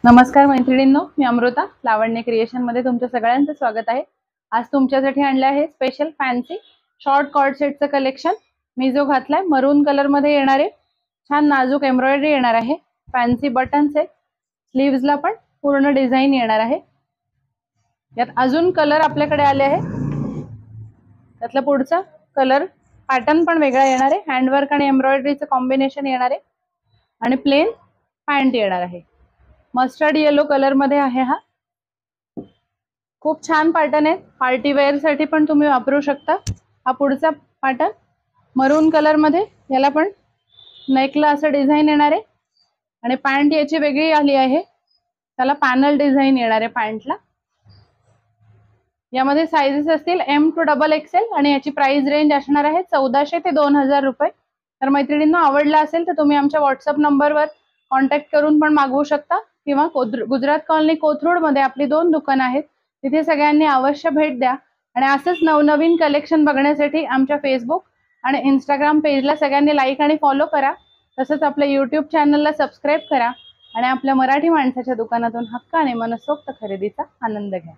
नमस्कार मैत्रिणींनो, मी अमृता लावण्य क्रिएशन मध्ये तुमच्या सगळ्यांचं स्वागत आहे। आज तुमच्यासाठी आणले आहे स्पेशल फॅन्सी शॉर्ट कॉर्ड सेटचं कलेक्शन। मी जो घातलाय मरून कलर मध्ये येणारे छान नाजूक एम्ब्रॉयडरी येणार आहे। फॅन्सी बटन्स आहेत, स्लीव्सला पण पूर्ण डिझाइन येणार आहे। यात अजून कलर आपल्याकडे आले आहे। त्यातला पुढचा कलर पॅटर्न पण वेगळा येणार आहे। हँडवर्क आणि एम्ब्रॉयडरीचं कॉम्बिनेशन येणार आहे आणि प्लेन पॅन्ट येणार आहे। मस्टर्ड येलो कलर मध्ये आहे हा। खूप छान पॅटर्न आहे, पार्टी वेअर साठी पण तुम्ही वापरू शकता। हा पुढचा पॅटर्न मरून कलर मध्ये, याला पण नेकला असं डिझाइन येणार आहे आणि पॅन्ट याची वेगळी आली आहे। त्याला पॅनल डिझाइन येणार आहे पॅन्टला। यामध्ये साइजेस असतील M to XXL आणि याची प्राइस रेंज असणार आहे 1400 ते 2000 रुपये। तर मैत्रिणींना आवडला असेल तर तुम्ही आमच्या व्हॉट्सअप नंबरवर कॉन्टॅक्ट करून पण मागवू शकता किंवा गुजरात कॉलनी कोथरूड मध्ये आपली 2 दुकानं आहेत, तिथे सगळ्यांनी अवश्य भेट द्या। आणि असंच नवनवीन कलेक्शन बघण्यासाठी आमच्या फेसबुक आणि इंस्टाग्राम पेजला सगळ्यांनी लाईक आणि फॉलो करा। तसंच आपल्या यूट्यूब चॅनलला सबस्क्राइब करा आणि आपल्या मराठी माणसाच्या दुकानातून हक्काने मनसोक्त खरेदीचा आनंद घ्या।